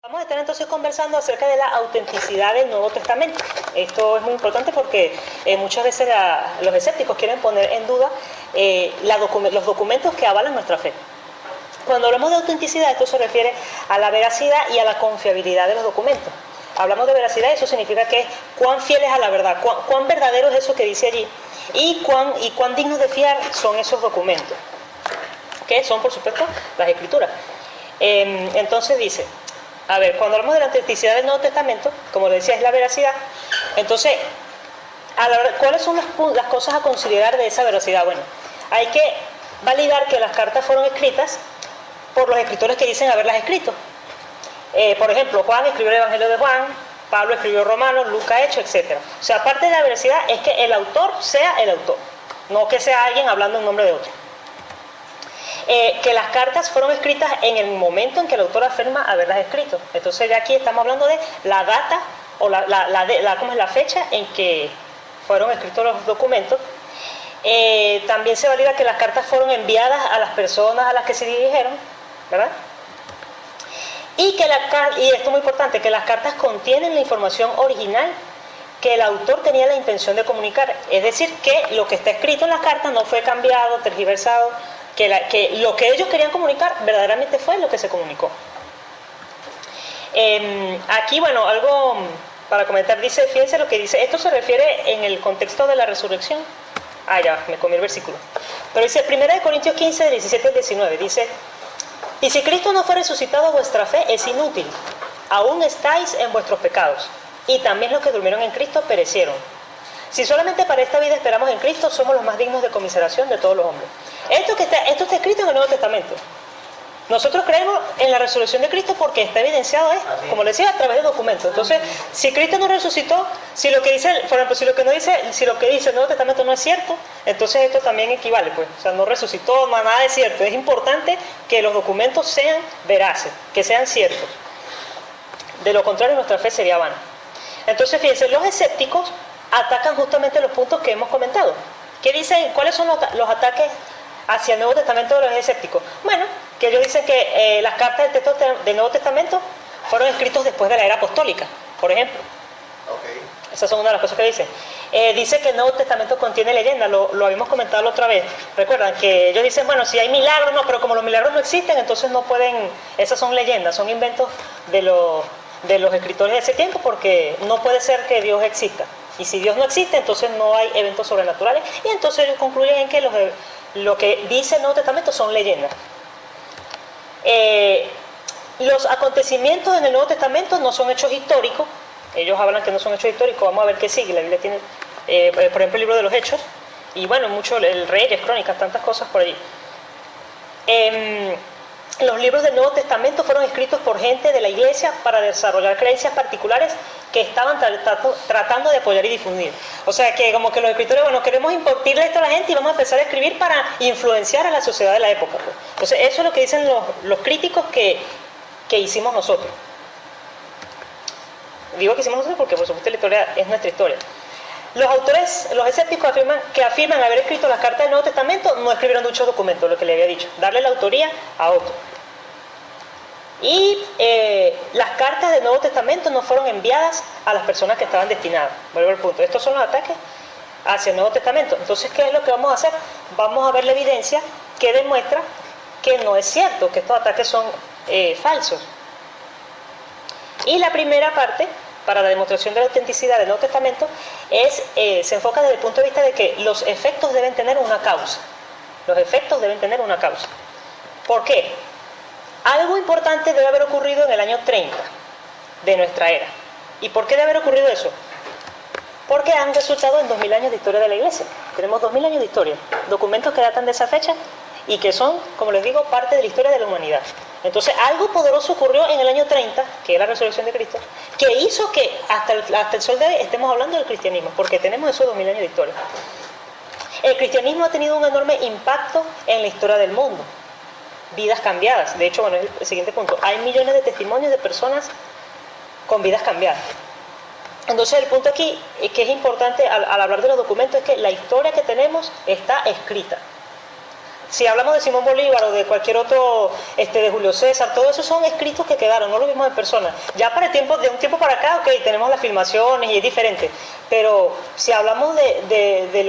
Vamos a estar entonces conversando acerca de la autenticidad del Nuevo Testamento. Esto es muy importante porque muchas veces los escépticos quieren poner en duda los documentos que avalan nuestra fe. Cuando hablamos de autenticidad, esto se refiere a la veracidad y a la confiabilidad de los documentos. Hablamos de veracidad, eso significa que cuán fieles a la verdad, cuán verdadero es eso que dice allí y cuán dignos de fiar son esos documentos, que son, por supuesto, las Escrituras. Entonces dice, a ver, cuando hablamos de la autenticidad del Nuevo Testamento, como le decía, es la veracidad. Entonces, ¿cuáles son las cosas a considerar de esa veracidad? Bueno, hay que validar que las cartas fueron escritas por los escritores que dicen haberlas escrito. Por ejemplo, Juan escribió el Evangelio de Juan, Pablo escribió Romanos, Lucas Hechos, etc. O sea, aparte de la veracidad es que el autor sea el autor, no que sea alguien hablando en nombre de otro. Que las cartas fueron escritas en el momento en que el autor afirma haberlas escrito. Entonces ya aquí estamos hablando de la data o ¿cómo es la fecha en que fueron escritos los documentos. También se valida que las cartas fueron enviadas a las personas a las que se dirigieron, ¿verdad? Y esto es muy importante, que las cartas contienen la información original que el autor tenía la intención de comunicar. Es decir, que lo que está escrito en las cartas no fue cambiado, tergiversado, que lo que ellos querían comunicar verdaderamente fue lo que se comunicó. Aquí, bueno, algo para comentar, dice, fíjense lo que dice, esto se refiere en el contexto de la resurrección. Ya, me comí el versículo. Pero dice, 1 Corintios 15, 17 al 19, dice, y si Cristo no fue resucitado, vuestra fe es inútil, aún estáis en vuestros pecados, y también los que durmieron en Cristo perecieron. Si solamente para esta vida esperamos en Cristo, somos los más dignos de conmiseración de todos los hombres. Esto está escrito en el Nuevo Testamento. Nosotros creemos en la resurrección de Cristo porque está evidenciado, como le decía, a través de documentos. Entonces, si Cristo no resucitó, si lo que dice, por ejemplo, si lo que dice el Nuevo Testamento no es cierto, entonces esto también equivale, pues. O sea, no resucitó, nada es cierto. Es importante que los documentos sean veraces, que sean ciertos. De lo contrario, nuestra fe sería vana. Entonces, fíjense, los escépticos atacan justamente los puntos que hemos comentado. ¿Qué dicen? ¿Cuáles son los ataques hacia el Nuevo Testamento de los escépticos? Bueno, que ellos dicen que las cartas del Nuevo Testamento fueron escritas después de la era apostólica, por ejemplo. Okay. Esas son una de las cosas que dicen. Dice que el Nuevo Testamento contiene leyendas, lo habíamos comentado la otra vez. Recuerdan que ellos dicen, bueno, si hay milagros, no, pero como los milagros no existen, entonces no pueden, esas son leyendas, son inventos de los escritores de ese tiempo, porque no puede ser que Dios exista. Y si Dios no existe, entonces no hay eventos sobrenaturales, y entonces ellos concluyen en que lo que dice el Nuevo Testamento son leyendas. Los acontecimientos en el Nuevo Testamento no son hechos históricos. Ellos hablan que no son hechos históricos. Vamos a ver qué sigue. La Biblia tiene, por ejemplo, el libro de los Hechos, y bueno, mucho el Reyes, Crónicas, tantas cosas por allí. Los libros del Nuevo Testamento fueron escritos por gente de la iglesia para desarrollar creencias particulares que estaban tratando de apoyar y difundir. O sea, que como que los escritores, bueno, queremos impartirle esto a la gente y vamos a empezar a escribir para influenciar a la sociedad de la época. Entonces, eso es lo que dicen los críticos que hicimos nosotros. Digo que hicimos nosotros porque, por supuesto, la historia es nuestra historia. Los escépticos afirman haber escrito las cartas del Nuevo Testamento, no escribieron dichos documentos, lo que le había dicho, darle la autoría a otro. Y las cartas del Nuevo Testamento no fueron enviadas a las personas que estaban destinadas. Vuelvo al punto. Estos son los ataques hacia el Nuevo Testamento. Entonces, ¿qué es lo que vamos a hacer? Vamos a ver la evidencia que demuestra que no es cierto, que estos ataques son falsos. Y la primera parte, para la demostración de la autenticidad del Nuevo Testamento, se enfoca desde el punto de vista de que los efectos deben tener una causa. Los efectos deben tener una causa. ¿Por qué? Algo importante debe haber ocurrido en el año 30 de nuestra era. ¿Y por qué debe haber ocurrido eso? Porque han resultado en 2000 años de historia de la Iglesia. Tenemos 2000 años de historia, documentos que datan de esa fecha y que son, como les digo, parte de la historia de la humanidad. Entonces, algo poderoso ocurrió en el año 30, que es la resurrección de Cristo, que hizo que hasta el sol de hoy estemos hablando del cristianismo, porque tenemos esos 2000 años de historia. El cristianismo ha tenido un enorme impacto en la historia del mundo. Vidas cambiadas. De hecho, bueno, es el siguiente punto. Hay millones de testimonios de personas con vidas cambiadas. Entonces, el punto aquí que es importante al hablar de los documentos es que la historia que tenemos está escrita. Si hablamos de Simón Bolívar o de cualquier otro, de Julio César, todo eso son escritos que quedaron, no lo vimos en persona. Ya para de un tiempo para acá, ok, tenemos las filmaciones y es diferente, pero si hablamos de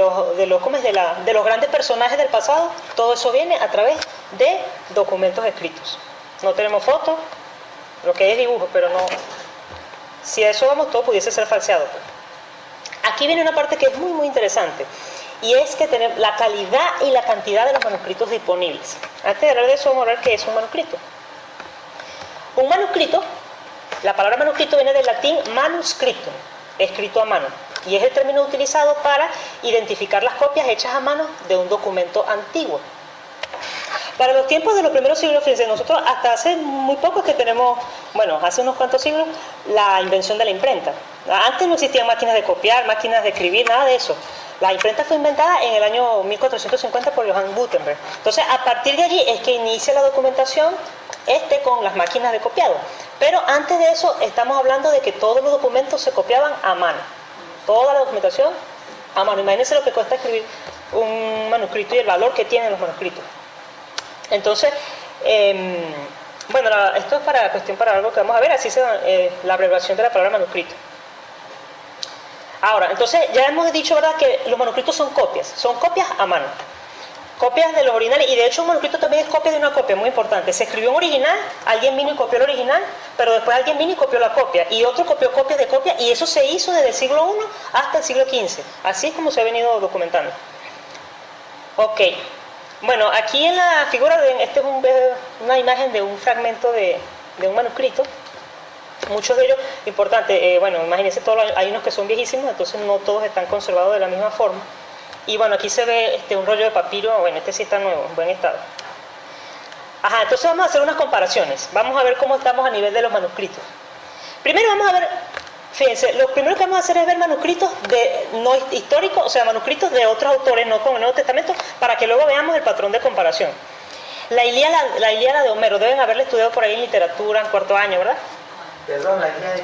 los grandes personajes del pasado, todo eso viene a través de documentos escritos. No tenemos fotos, lo que es dibujo, pero no. Si a eso vamos, todo pudiese ser falseado. Aquí viene una parte que es muy, muy interesante. Y es que tenemos la calidad y la cantidad de los manuscritos disponibles. Antes de hablar de eso, vamos a ver qué es un manuscrito. Un manuscrito, la palabra manuscrito viene del latín manuscritum, escrito a mano. Y es el término utilizado para identificar las copias hechas a mano de un documento antiguo. Para los tiempos de los primeros siglos, fíjense, nosotros hasta hace muy poco que tenemos, bueno, hace unos cuantos siglos, la invención de la imprenta. Antes no existían máquinas de copiar, máquinas de escribir, nada de eso. La imprenta fue inventada en el año 1450 por Johann Gutenberg. Entonces, a partir de allí es que inicia la documentación con las máquinas de copiado. Pero antes de eso, estamos hablando de que todos los documentos se copiaban a mano. Toda la documentación a mano. Imagínense lo que cuesta escribir un manuscrito y el valor que tienen los manuscritos. Entonces, bueno, esto es para algo que vamos a ver, así se da la abreviación de la palabra manuscrito. Ahora, entonces ya hemos dicho, ¿verdad?, que los manuscritos son copias a mano, copias de los originales, y de hecho un manuscrito también es copia de una copia, muy importante. Se escribió un original, alguien vino y copió el original, pero después alguien vino y copió la copia, y otro copió copias de copia, y eso se hizo desde el siglo I hasta el siglo XV, así es como se ha venido documentando. Ok, bueno, aquí en la figura, esta es una imagen de un fragmento de un manuscrito. Muchos de ellos, importante, bueno, imagínense, hay unos que son viejísimos, entonces no todos están conservados de la misma forma. Y bueno, aquí se ve un rollo de papiro, bueno, este sí está nuevo, en buen estado. Ajá, entonces vamos a hacer unas comparaciones. Vamos a ver cómo estamos a nivel de los manuscritos. Primero vamos a ver, fíjense, lo primero que vamos a hacer es ver manuscritos no históricos, o sea, manuscritos de otros autores, no con el Nuevo Testamento, para que luego veamos el patrón de comparación. La Ilíada de Homero, deben haberla estudiado por ahí en literatura, en cuarto año, ¿verdad? Perdón,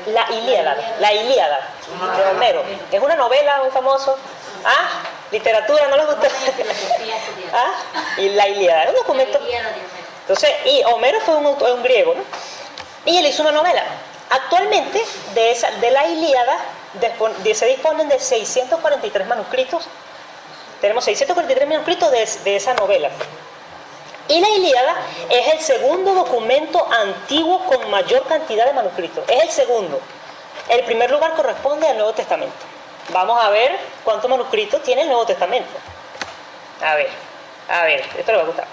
La Ilíada de Homero. Es una novela muy famosa. ¿Ah? Literatura, ¿no les gusta? ¿Ah? Y la Ilíada, es un documento. Entonces, y Homero fue un griego, ¿no? Y él hizo una novela. Actualmente, de la Ilíada, se disponen de 643 manuscritos. Tenemos 643 manuscritos de esa novela. Y la Ilíada es el segundo documento antiguo con mayor cantidad de manuscritos. Es el segundo. El primer lugar corresponde al Nuevo Testamento. Vamos a ver cuántos manuscritos tiene el Nuevo Testamento. A ver, esto le va a gustar.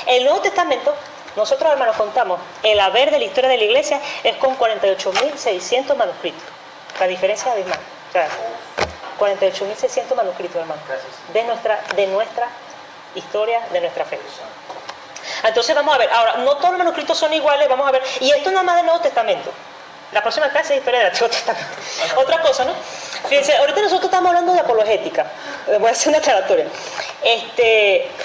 El Nuevo Testamento, nosotros, hermanos, contamos, el haber de la historia de la Iglesia es con 48.600 manuscritos. La diferencia es abismal. O sea, 48.600 manuscritos, hermano, de nuestra historia, de nuestra fe. Entonces vamos a ver, ahora, no todos los manuscritos son iguales, vamos a ver, y esto nada más del Nuevo Testamento. La próxima clase es historia del Antiguo Testamento. Otra cosa, ¿no? Fíjense, ahorita nosotros estamos hablando de apologética. Voy a hacer una aclaratoria.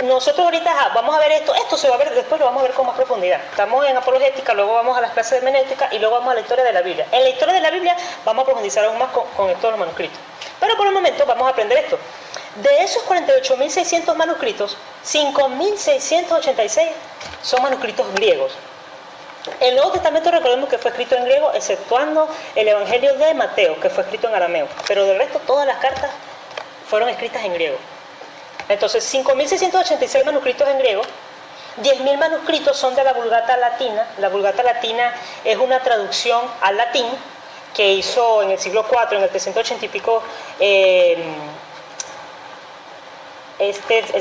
Nosotros ahorita vamos a ver esto se va a ver después, lo vamos a ver con más profundidad. Estamos en apologética, luego vamos a las clases de hermenéutica y luego vamos a la historia de la Biblia. En la historia de la Biblia vamos a profundizar aún más con esto de los manuscritos. Pero por el momento vamos a aprender esto. De esos 48.600 manuscritos, 5.686 son manuscritos griegos. El Nuevo Testamento, recordemos que fue escrito en griego, exceptuando el Evangelio de Mateo, que fue escrito en arameo. Pero del resto, todas las cartas fueron escritas en griego. Entonces, 5.686 manuscritos en griego, 10.000 manuscritos son de la Vulgata Latina. La Vulgata Latina es una traducción al latín que hizo en el siglo IV, en el 380 y pico, el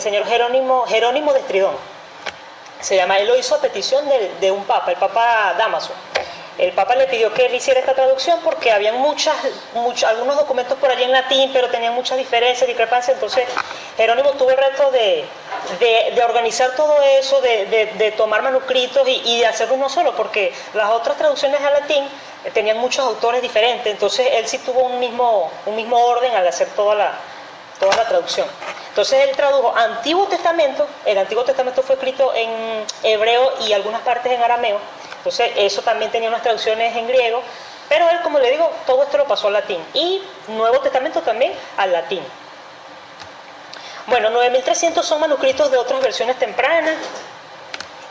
señor Jerónimo de Estridón. Se llama, él lo hizo a petición de un papa, el papa Dámaso. El papa le pidió que él hiciera esta traducción porque había algunos documentos por allí en latín, pero tenían muchas diferencias, discrepancias. Entonces Jerónimo tuvo el reto de organizar todo eso, de tomar manuscritos y de hacerlo uno solo, porque las otras traducciones al latín tenían muchos autores diferentes. Entonces él sí tuvo un mismo orden al hacer toda la traducción. Entonces él tradujo Antiguo Testamento. El Antiguo Testamento fue escrito en hebreo y algunas partes en arameo. Entonces eso también tenía unas traducciones en griego, pero él, como le digo, todo esto lo pasó al latín. Y Nuevo Testamento también al latín. Bueno, 9.300 son manuscritos de otras versiones tempranas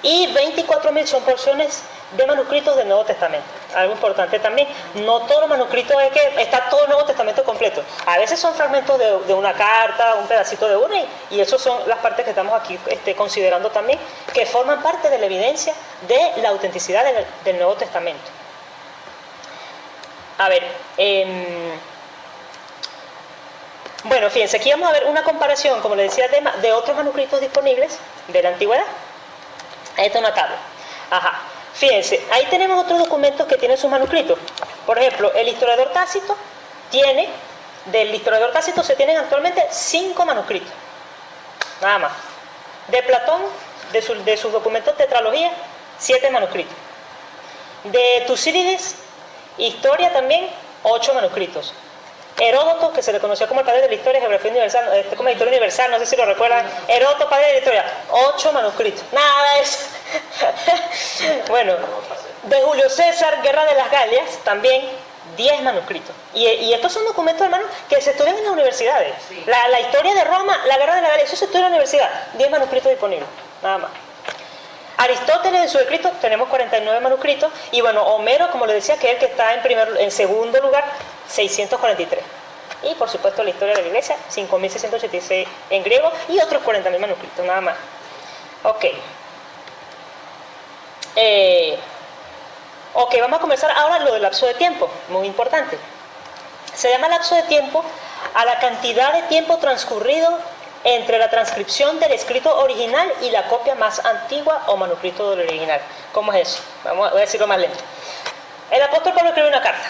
y 24.000 son porciones de manuscritos del Nuevo Testamento. Algo importante también, no todos los manuscritos es que está todo el Nuevo Testamento completo. A veces son fragmentos de una carta, un pedacito de una, y esas son las partes que estamos aquí considerando también, que forman parte de la evidencia de la autenticidad del Nuevo Testamento. A ver, bueno, fíjense, aquí vamos a ver una comparación, como les decía, de otros manuscritos disponibles de la antigüedad. Ahí está una tabla. Ajá. Fíjense, ahí tenemos otros documentos que tienen sus manuscritos. Por ejemplo, el historiador Tácito tiene, del historiador Tácito se tienen actualmente 5 manuscritos. Nada más. De Platón, de sus documentos tetralogía, 7 manuscritos. De Tucídides, Historia también, 8 manuscritos. Heródoto, que se le conoció como el padre de la historia, geografía universal, como historia universal, no sé si lo recuerdan. Heródoto, padre de la historia, 8 manuscritos. Nada de eso. Bueno, de Julio César, Guerra de las Galias, también 10 manuscritos. Y estos son documentos, hermanos, que se estudian en las universidades. Sí. La historia de Roma, la Guerra de las Galias, eso se estudia en la universidad. 10 manuscritos disponibles, nada más. Aristóteles en sus escritos tenemos 49 manuscritos, y bueno, Homero, como les decía, que es el que está en segundo lugar, 643. Y por supuesto la historia de la iglesia, 5.686 en griego, y otros 40.000 manuscritos, nada más. Ok. Ok, vamos a comenzar ahora lo del lapso de tiempo, muy importante. Se llama lapso de tiempo a la cantidad de tiempo transcurrido entre la transcripción del escrito original y la copia más antigua o manuscrito del original. ¿Cómo es eso? Voy a decirlo más lento. El apóstol Pablo escribe una carta.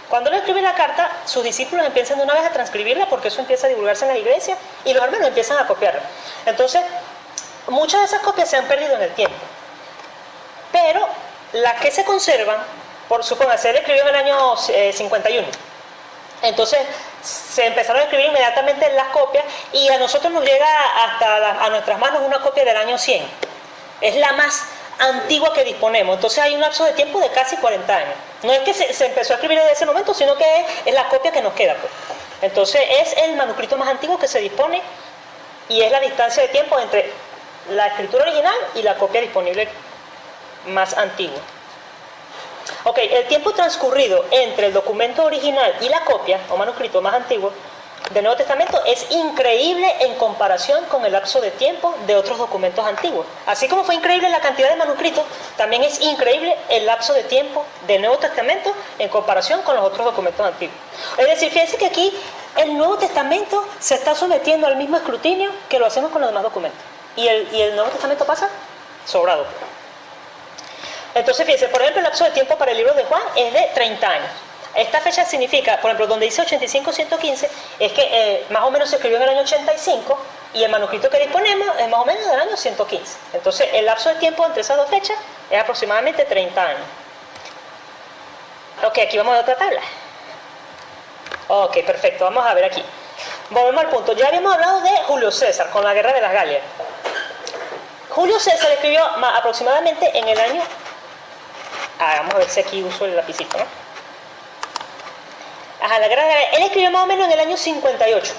Cuando él escribe la carta, sus discípulos empiezan de una vez a transcribirla, porque eso empieza a divulgarse en la iglesia, y los hermanos empiezan a copiarla. Entonces, muchas de esas copias se han perdido en el tiempo. Pero las que se conservan, por suponerse, él escribió en el año 51. Entonces, se empezaron a escribir inmediatamente las copias, y a nosotros nos llega hasta a nuestras manos una copia del año 100. Es la más antigua que disponemos. Entonces hay un lapso de tiempo de casi 40 años. No es que se empezó a escribir desde ese momento, sino que es la copia que nos queda, pues. Entonces es el manuscrito más antiguo que se dispone, y es la distancia de tiempo entre la escritura original y la copia disponible más antigua. Ok, el tiempo transcurrido entre el documento original y la copia o manuscrito más antiguo del Nuevo Testamento es increíble en comparación con el lapso de tiempo de otros documentos antiguos. Así como fue increíble la cantidad de manuscritos, también es increíble el lapso de tiempo del Nuevo Testamento en comparación con los otros documentos antiguos. Es decir, fíjense que aquí el Nuevo Testamento se está sometiendo al mismo escrutinio que lo hacemos con los demás documentos. Y el Nuevo Testamento pasa sobrado. Entonces, fíjense, por ejemplo, el lapso de tiempo para el libro de Juan es de 30 años. Esta fecha significa, por ejemplo, donde dice 85-115, es que más o menos se escribió en el año 85, y el manuscrito que disponemos es más o menos del año 115. Entonces, el lapso de tiempo entre esas dos fechas es aproximadamente 30 años. Ok, aquí vamos a otra tabla. Ok, perfecto, vamos a ver aquí. Volvemos al punto. Ya habíamos hablado de Julio César, con la Guerra de las Galias. Julio César escribió aproximadamente en el año... vamos a ver si aquí uso el lapicito, ¿no? Ajá, la Guerra de las Galias. Él escribió más o menos en el año 58.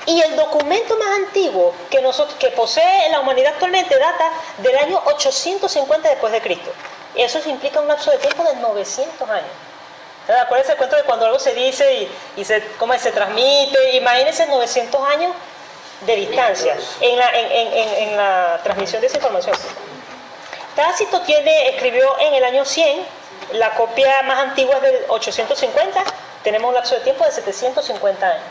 Y el documento más antiguo que posee la humanidad actualmente data del año 850 después de Cristo. Eso implica un lapso de tiempo de 900 años. Acuérdense el cuento de cuando algo se dice y se transmite. Imagínense 900 años de distancia en la transmisión de esa información. Tácito escribió en el año 100, la copia más antigua es del 850, tenemos un lapso de tiempo de 750 años.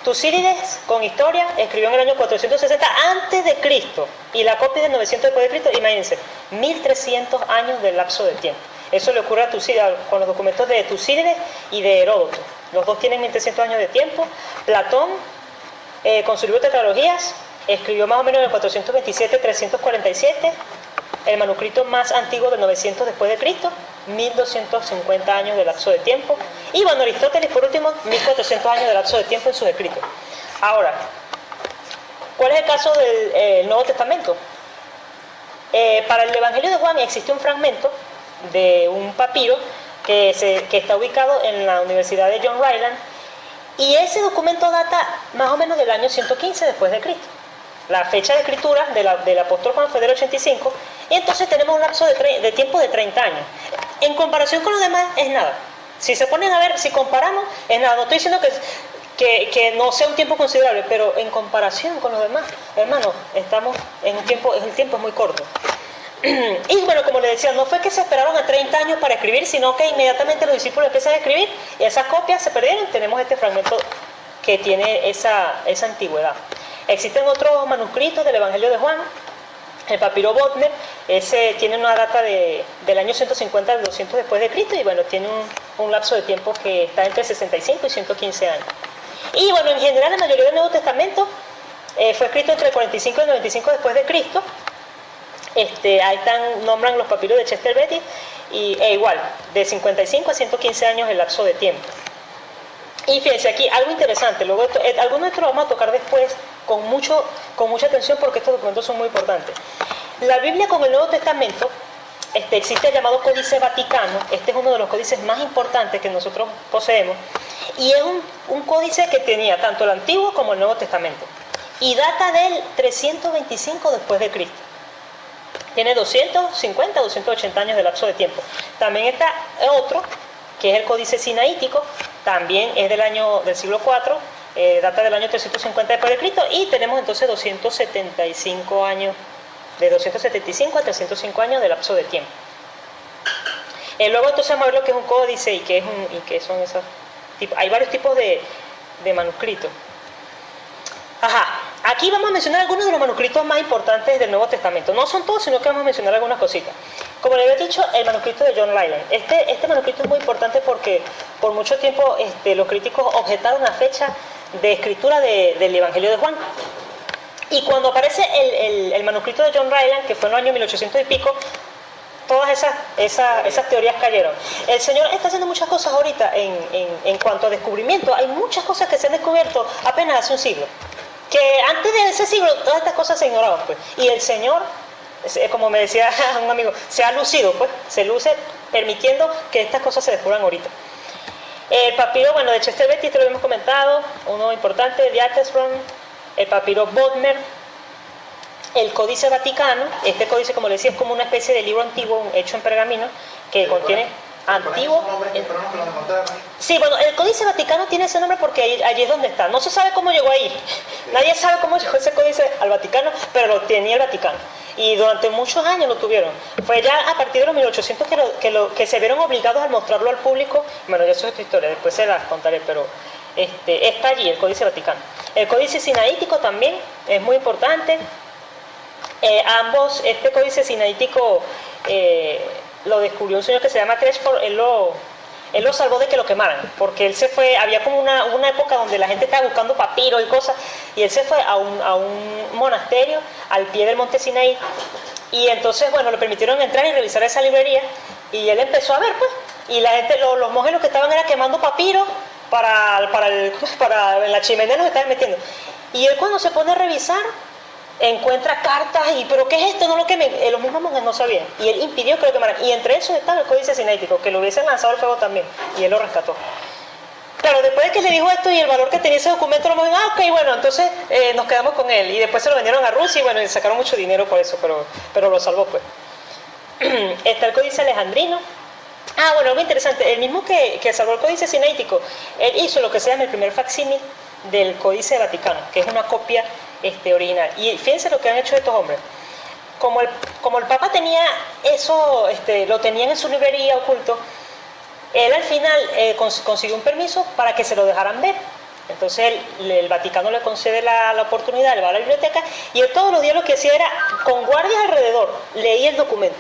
Tucídides, con Historia, escribió en el año 460 antes de Cristo, y la copia es del 900 después de Cristo. Imagínense, 1300 años de lapso de tiempo. Eso le ocurre a Tucídides con los documentos de Tucídides y de Heródoto. Los dos tienen 1300 años de tiempo. Platón, con su libro de tetralogías, escribió más o menos en el 427-347, el manuscrito más antiguo del 900 después de Cristo, 1250 años de lapso de tiempo. Y bueno, Aristóteles, por último, 1400 años de lapso de tiempo en sus escritos. Ahora, ¿cuál es el caso del Nuevo Testamento? Para el Evangelio de Juan existe un fragmento de un papiro que está ubicado en la Universidad de John Ryland, Y ese documento data más o menos del año 115 después de Cristo. La fecha de escritura del apóstol Juan fue del 85, y entonces tenemos un lapso de tiempo de 30 años. En comparación con los demás, es nada. Si se ponen a ver, si comparamos, es nada. No estoy diciendo que no sea un tiempo considerable, pero en comparación con los demás, hermanos, estamos en un tiempo, el tiempo es muy corto. Y bueno, como les decía, no fue que se esperaron a 30 años para escribir, sino que inmediatamente los discípulos empiezan a escribir y esas copias se perdieron. Tenemos este fragmento que tiene esa antigüedad. Existen otros manuscritos del Evangelio de Juan, el papiro Bodmer, ese tiene una data del año 150 al 200 después de Cristo, y bueno, tiene un lapso de tiempo que está entre 65 y 115 años. Y bueno, en general la mayoría del Nuevo Testamento fue escrito entre el 45 y el 95 después de Cristo. Ahí nombran los papiros de Chester Beatty, e igual, de 55 a 115 años el lapso de tiempo. Y fíjense aquí, algo interesante, luego algunos de estos lo vamos a tocar después con mucha atención, porque estos documentos son muy importantes. La Biblia con el Nuevo Testamento, existe el llamado Códice Vaticano. Este es uno de los códices más importantes que nosotros poseemos, y es un códice que tenía tanto el Antiguo como el Nuevo Testamento, y data del 325 después de Cristo. Tiene 250, 280 años de lapso de tiempo. También está otro, que es el Códice Sinaítico, también es del siglo IV, data del año 350 después de Cristo, y tenemos entonces 275 años, de 275 a 305 años de lapso de tiempo. Luego entonces vamos a ver lo que es un códice y qué son esos tipos. Hay varios tipos de manuscritos. Aquí vamos a mencionar algunos de los manuscritos más importantes del Nuevo Testamento. No son todos, sino que vamos a mencionar algunas cositas. Como les había dicho, el manuscrito de John Ryland. Este manuscrito es muy importante porque por mucho tiempo los críticos objetaron la fecha de escritura del Evangelio de Juan. Y cuando aparece el manuscrito de John Ryland, que fue en los años 1800 y pico, todas esas teorías cayeron. El Señor está haciendo muchas cosas ahorita en cuanto a descubrimiento. Hay muchas cosas que se han descubierto apenas hace un siglo, que antes de ese siglo todas estas cosas se ignoraban, pues. Y el Señor, como me decía un amigo, se ha lucido, pues, se luce permitiendo que estas cosas se descubran ahorita. El papiro, bueno, de Chester Beatty, lo hemos comentado, uno importante, de Atesbron, el papiro Bodmer, el Códice Vaticano. Este códice, como les decía, es como una especie de libro antiguo hecho en pergamino que contiene antiguo. Sí, bueno, el Códice Vaticano tiene ese nombre porque allí es donde está. No se sabe cómo llegó ahí. Nadie sabe cómo llegó ese códice al Vaticano, pero lo tenía el Vaticano. Y durante muchos años lo tuvieron. Fue ya a partir de los 1800 que se vieron obligados a mostrarlo al público. Bueno, ya eso es otra historia, después se las contaré, pero está allí el Códice Vaticano. El Códice Sinaítico también es muy importante. Este Códice Sinaítico lo descubrió un señor que se llama Cresford. Él lo salvó de que lo quemaran, porque él se fue, había como una época donde la gente estaba buscando papiros y cosas, y él se fue a un monasterio al pie del monte Sinaí, y entonces, bueno, le permitieron entrar y revisar esa librería, y él empezó a ver, pues, y la gente, los monjes lo que estaban era quemando papiros para en la chimenea los estaban metiendo, y él cuando se pone a revisar, encuentra cartas pero ¿qué es esto? No lo quemen. Los mismos monjes no sabían, y él impidió que lo quemaran, y entre esos estaba el Códice Sinaítico, que lo hubiesen lanzado al fuego también, y él lo rescató. Claro, después de que le dijo esto y el valor que tenía ese documento, los monjes, ok, bueno, entonces nos quedamos con él, y después se lo vendieron a Rusia, y bueno, le sacaron mucho dinero por eso, pero lo salvó, pues. Está el Códice Alejandrino. Bueno, algo interesante, el mismo que salvó el Códice Sinaítico, él hizo lo que se llama el primer facsímil del Códice Vaticano, que es una copia original. Y fíjense lo que han hecho estos hombres. Como el Papa tenía eso, lo tenían en su librería oculto, él al final consiguió un permiso para que se lo dejaran ver. Entonces el Vaticano le concede la oportunidad, le va a la biblioteca, y él todos los días lo que hacía era, con guardias alrededor, leía el documento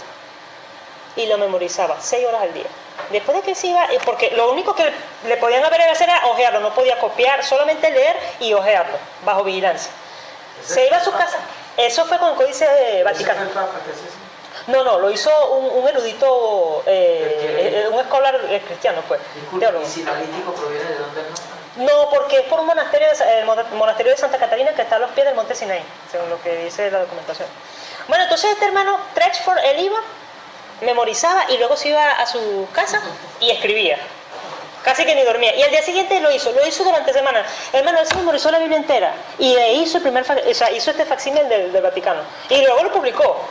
y lo memorizaba 6 horas al día. Después de que se iba, porque lo único que le podían hacer era ojearlo, no podía copiar, solamente leer y ojearlo, bajo vigilancia. Se iba a su casa. Eso fue con el Códice Vaticano. No, lo hizo un erudito, un escolar cristiano, pues. Disculpe, ¿y Sinaítico proviene de dónde? No, porque es por un monasterio, el monasterio de Santa Catarina, que está a los pies del monte Sinaí, según lo que dice la documentación. Bueno, entonces este hermano Tretchford, él iba, memorizaba y luego se iba a su casa y escribía. Casi que ni dormía. Y al día siguiente lo hizo durante semanas. Hermano, él se memorizó la Biblia entera. Y hizo el primer, hizo este facsímil del Vaticano. Y luego lo publicó.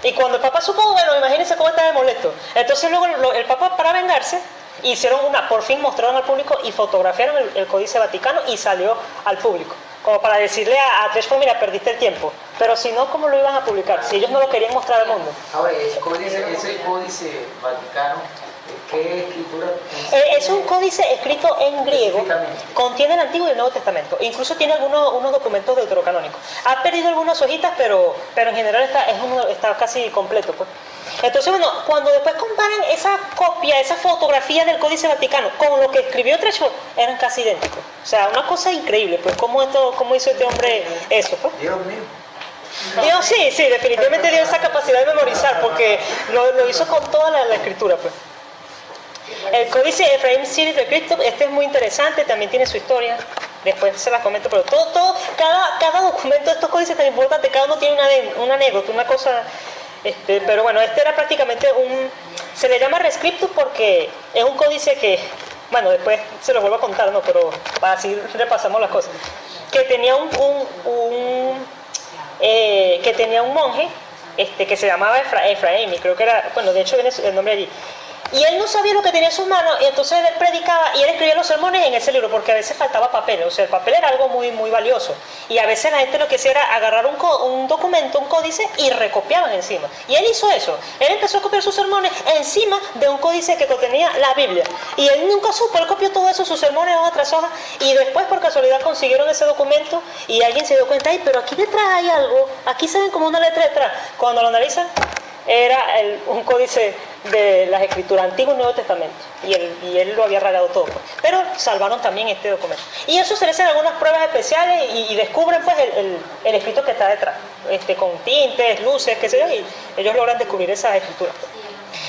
Y cuando el Papa supo, bueno, imagínense cómo estaba de molesto. Entonces luego el Papa, para vengarse, por fin mostraron al público y fotografiaron el Códice Vaticano y salió al público. Como para decirle a Tresford, mira, perdiste el tiempo. Pero si no, ¿cómo lo iban a publicar? Si ellos no lo querían mostrar al mundo. Ahora, ese códice Vaticano, ¿qué escritura? Es un códice escrito en griego, contiene el Antiguo y el Nuevo Testamento, incluso tiene unos documentos deuterocanónicos. Ha perdido algunas hojitas, pero en general está casi completo, pues. Entonces, bueno, cuando después comparan esa copia, esa fotografía del Códice Vaticano con lo que escribió Tresford, eran casi idénticos. O sea, una cosa increíble, pues, cómo hizo este hombre eso, pues. Dios mío. Dios, sí, definitivamente dio esa capacidad de memorizar, porque lo hizo con toda la escritura, pues. El códice Ephraim City Decrypted, este es muy interesante, también tiene su historia, después se las comento, pero cada documento de estos códices tan importantes, cada uno tiene una anécdota, una cosa, pero bueno, este era prácticamente se le llama Rescriptus porque es un códice que, bueno, después se los vuelvo a contar, ¿no? Pero así repasamos las cosas, que tenía que tenía un monje, que se llamaba Ephraim, y creo que era, bueno, de hecho viene el nombre allí. Y él no sabía lo que tenía en sus manos, y entonces él predicaba y él escribía los sermones en ese libro, porque a veces faltaba papel, o sea, el papel era algo muy, muy valioso. Y a veces la gente lo que hacía era agarrar un documento, un códice, y recopiaban encima. Y él hizo eso. Él empezó a copiar sus sermones encima de un códice que contenía la Biblia. Y él nunca supo, él copió todo eso, sus sermones, hoja tras hoja, y después por casualidad consiguieron ese documento, y alguien se dio cuenta, ay, pero aquí detrás hay algo, aquí se ven como una letra detrás. Cuando lo analizan, era un códice de las escrituras Antiguo y Nuevo Testamento, y él lo había rayado todo, pues. Pero salvaron también este documento, y eso se le hacen algunas pruebas especiales y descubren pues el escrito que está detrás, con tintes, luces, qué sé yo, y ellos logran descubrir esas escrituras, pues.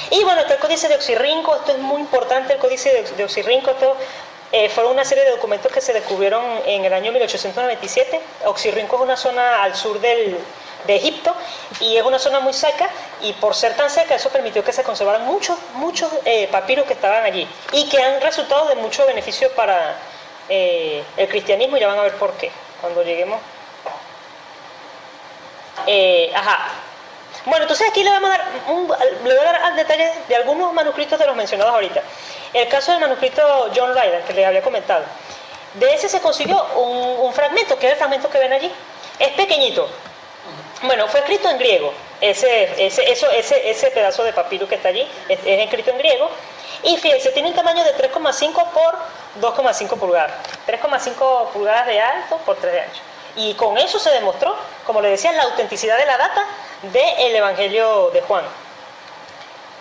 Y bueno, está el códice de Oxirrinco. Esto es muy importante, el códice de Oxirrinco. Fueron una serie de documentos que se descubrieron en el año 1897. Oxirrinco es una zona al sur de Egipto, y es una zona muy seca, y por ser tan seca eso permitió que se conservaran muchos papiros que estaban allí y que han resultado de mucho beneficio para el cristianismo, y ya van a ver por qué cuando lleguemos. Bueno, entonces aquí le voy a dar detalles de algunos manuscritos de los mencionados ahorita. El caso del manuscrito John Ryland, que les había comentado, de ese se consiguió un fragmento, que es el fragmento que ven allí. Es pequeñito. Bueno, fue escrito en griego. Ese pedazo de papiro que está allí es escrito en griego. Y fíjense, tiene un tamaño de 3,5 por 2,5 pulgadas. 3,5 pulgadas de alto por 3 de ancho. Y con eso se demostró, como les decía, la autenticidad de la data del Evangelio de Juan.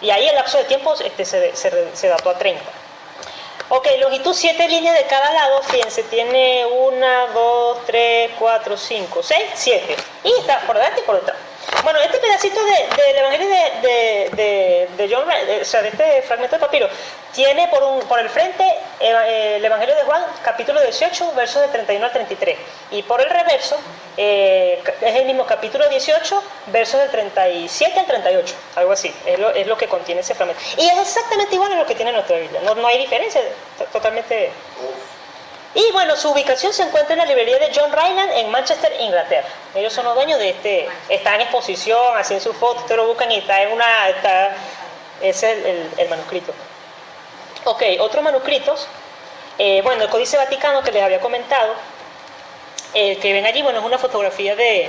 Y ahí el lapso de tiempo se dató a 30. Ok, longitud 7 líneas de cada lado, fíjense, tiene 1, 2, 3, 4, 5, 6, 7. Y está por delante y por detrás. Bueno, este pedacito del Evangelio de John, o sea, de este fragmento de papiro, tiene por el frente el Evangelio de Juan, capítulo 18, versos de 31 al 33. Y por el reverso es el mismo capítulo 18, versos del 37 al 38, algo así. Es lo que contiene ese fragmento. Y es exactamente igual a lo que tiene nuestra Biblia. No hay diferencia, totalmente. Y bueno, su ubicación se encuentra en la librería de John Ryland en Manchester, Inglaterra. Ellos son los dueños de está en exposición, hacen su foto, ustedes lo buscan y ese es el manuscrito. Ok, otros manuscritos. Bueno, el Códice Vaticano que les había comentado, el que ven allí, bueno, es una fotografía de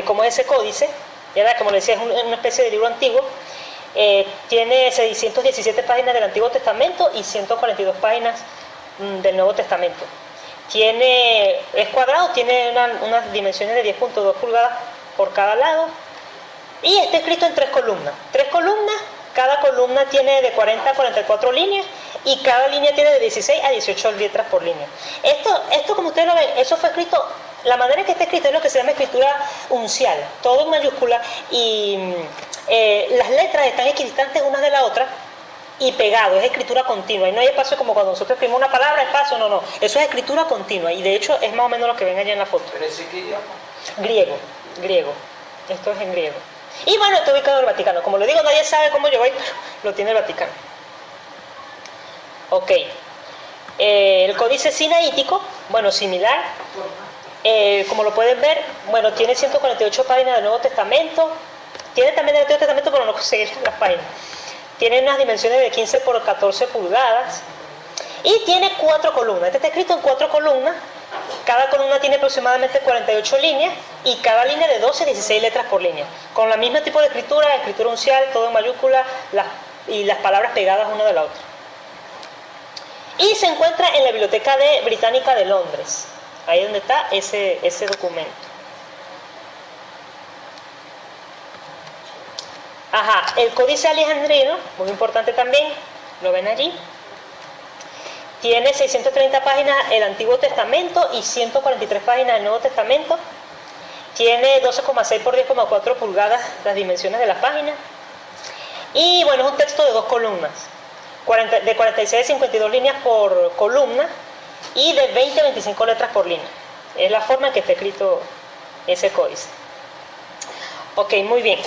cómo es ese códice. ¿Verdad? Como les decía, es una especie de libro antiguo. Tiene 617 páginas del Antiguo Testamento y 142 páginas del Nuevo Testamento. Es cuadrado, tiene unas dimensiones de 10.2 pulgadas por cada lado, y está escrito en 3 columnas. 3 columnas, cada columna tiene de 40 a 44 líneas, y cada línea tiene de 16 a 18 letras por línea. Esto como ustedes lo ven, eso fue escrito, la manera en que está escrito es lo que se llama escritura uncial, todo en mayúscula, y las letras están equidistantes unas de la otra, y pegado, es escritura continua, y no hay espacio como cuando nosotros escribimos una palabra, espacio, no, eso es escritura continua, y de hecho es más o menos lo que ven allá en la foto. ¿Pero ese qué idioma? Griego, esto es en griego. Y bueno, está ubicado en el Vaticano, como le digo, nadie sabe cómo llegó ahí, pero lo tiene el Vaticano. Ok. El códice sinaítico, bueno, similar. Como lo pueden ver, bueno, tiene 148 páginas del Nuevo Testamento. Tiene también del Antiguo Testamento, pero no conseguir las páginas. Tiene unas dimensiones de 15 por 14 pulgadas. Y tiene 4 columnas. Este está escrito en 4 columnas. Cada columna tiene aproximadamente 48 líneas y cada línea de 12 a 16 letras por línea. Con el mismo tipo de escritura uncial, todo en mayúscula y las palabras pegadas una de la otra. Y se encuentra en la Biblioteca Británica de Londres. Ahí es donde está ese documento. Ajá, el Códice Alejandrino, muy importante también, lo ven allí. Tiene 630 páginas el Antiguo Testamento y 143 páginas el Nuevo Testamento. Tiene 12,6 por 10,4 pulgadas las dimensiones de las páginas. Y bueno, es un texto de 2 columnas, de 46 a 52 líneas por columna y de 20 a 25 letras por línea. Es la forma en que está escrito ese códice. Ok, muy bien.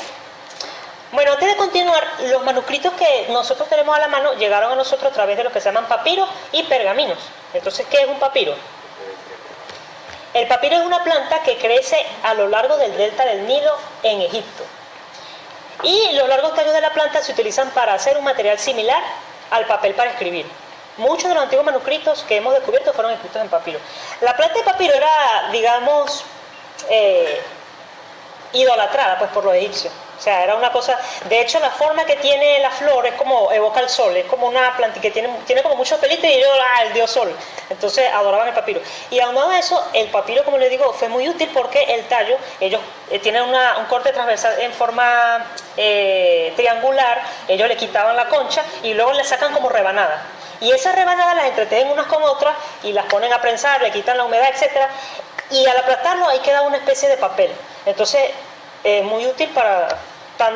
Bueno, antes de continuar, los manuscritos que nosotros tenemos a la mano llegaron a nosotros a través de lo que se llaman papiros y pergaminos. Entonces, ¿qué es un papiro? El papiro es una planta que crece a lo largo del delta del Nilo en Egipto. Y los largos tallos de la planta se utilizan para hacer un material similar al papel para escribir. Muchos de los antiguos manuscritos que hemos descubierto fueron escritos en papiro. La planta de papiro era, digamos, idolatrada pues, por los egipcios. O sea, era una cosa... De hecho, la forma que tiene la flor es como evoca el sol. Es como una planta que tiene como muchos pelitos y ellos, el dios sol. Entonces, adoraban el papiro. Y aunado a eso, el papiro, como les digo, fue muy útil porque el tallo, ellos tienen un corte transversal en forma triangular. Ellos le quitaban la concha y luego le sacan como rebanadas. Y esas rebanadas las entretejen unas con otras y las ponen a prensar, le quitan la humedad, etc. Y al aplastarlo ahí queda una especie de papel. Entonces, es muy útil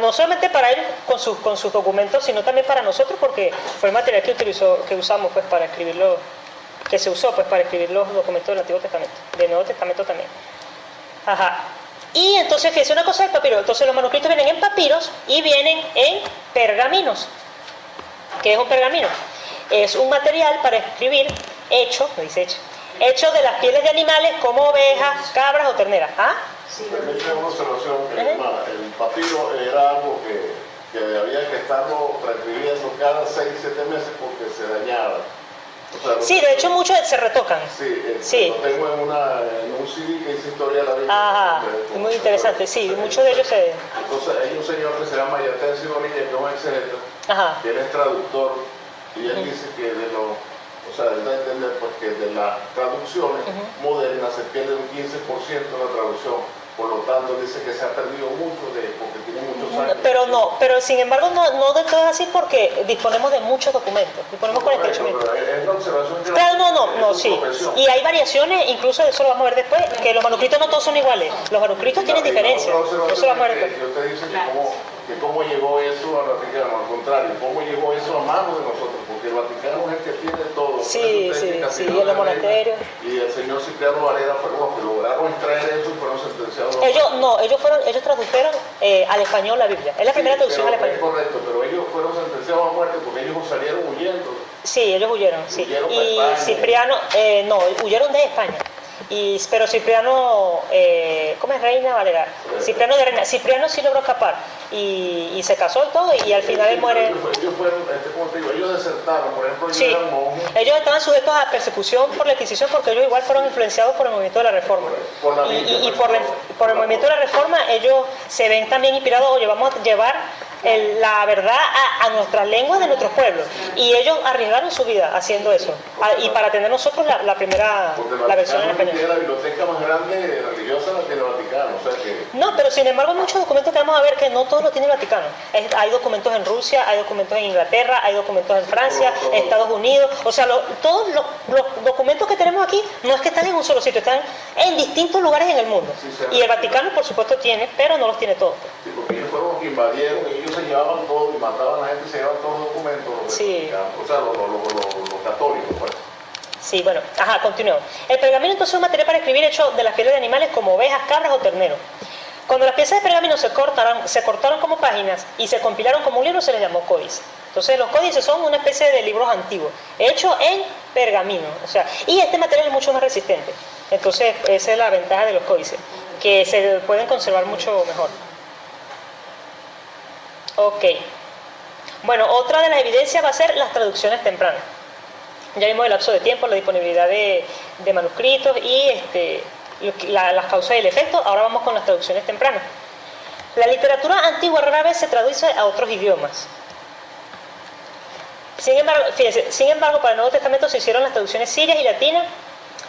no solamente para él con sus documentos, sino también para nosotros, porque fue el material que usamos pues, para escribirlo, que se usó pues, para escribir los documentos del Antiguo Testamento, del Nuevo Testamento también. Ajá. Y entonces, fíjense una cosa del papiro. Entonces, los manuscritos vienen en papiros y vienen en pergaminos. ¿Qué es un pergamino? Es un material para escribir hecho de las pieles de animales como ovejas, cabras o terneras. ¿Ah? Permíteme una observación, el papiro era algo que había que estarlo transcribiendo cada 6-7 meses porque se dañaba. O sea, sí, de hecho muchos se retocan. Sí. Lo tengo en un CD que dice Historia de la Vida. Ajá, muy interesante, sí, muchos de ellos se... Entonces hay un señor que se llama Yatensi Bonilla, que es un excelente, que él es traductor, y él dice que él da a entender porque de las traducciones modernas se pierde un 15% de la traducción. Por lo tanto, dice que se ha perdido mucho porque tiene muchos años. Pero sin embargo, no de todo así porque disponemos de muchos documentos. Disponemos 48.000. Es la observación que Claro, sí. Y hay variaciones, incluso eso lo vamos a ver después, que los manuscritos no todos son iguales. Los manuscritos tienen diferencias. Eso lo vamos a ver después. Yo te dice que cómo llegó eso al Vaticano, al contrario, cómo llegó eso a manos de nosotros, porque el Vaticano es el que tiene todo. Sí, en los monasterios. Y el señor Cipriano Varela fue los que lograron extraer eso y fueron sentenciados. Ellos tradujeron al español la Biblia. Es la primera traducción al español. Es correcto, pero ellos fueron sentenciados a muerte porque ellos salieron huyendo. Sí, ellos huyeron, sí. Y Cipriano, huyeron de España. Pero Cipriano, ¿cómo es Reina Valera? Cipriano de Reina. Cipriano sí logró escapar y se casó y todo y al final él muere. Ellos fueron, como te digo, ellos desertaron, por ejemplo, ellos eran monjes. Ellos estaban sujetos a persecución por la Inquisición porque ellos igual fueron influenciados por el movimiento de la Reforma. Y por el movimiento de la Reforma ellos se ven también inspirados, oye, vamos a llevar la verdad a nuestras lenguas de nuestros pueblos. Y ellos arriesgaron su vida haciendo eso. Y para tener nosotros la primera la versión en español. Es la biblioteca más grande religiosa del Vaticano. O sea que... No, pero sin embargo hay muchos documentos que vamos a ver que no todos los tiene el Vaticano. Hay documentos en Rusia, hay documentos en Inglaterra, hay documentos en Francia, Estados Unidos. O sea, todos los documentos que tenemos aquí no es que están en un solo sitio, están en distintos lugares en el mundo. Y el Vaticano, por supuesto, tiene, pero no los tiene todos. Sí, porque ellos fueron los que invadieron y ellos se llevaban todo y mataban a la gente y se llevaban todos los documentos. O sea, los católicos, pues. Sí, bueno, continuemos. El pergamino entonces es un material para escribir hecho de las pieles de animales como ovejas, cabras o terneros. Cuando las piezas de pergamino se cortaron como páginas y se compilaron como un libro, se les llamó códice. Entonces los códices son una especie de libros antiguos, hechos en pergamino. O sea, y este material es mucho más resistente. Entonces esa es la ventaja de los códices, que se pueden conservar mucho mejor. Ok. Bueno, otra de las evidencias va a ser las traducciones tempranas. Ya vimos el lapso de tiempo, la disponibilidad de manuscritos y las causas y el efecto. Ahora vamos con las traducciones tempranas. La literatura antigua rara vez se traduce a otros idiomas. Sin embargo, para el Nuevo Testamento se hicieron las traducciones sirias y latinas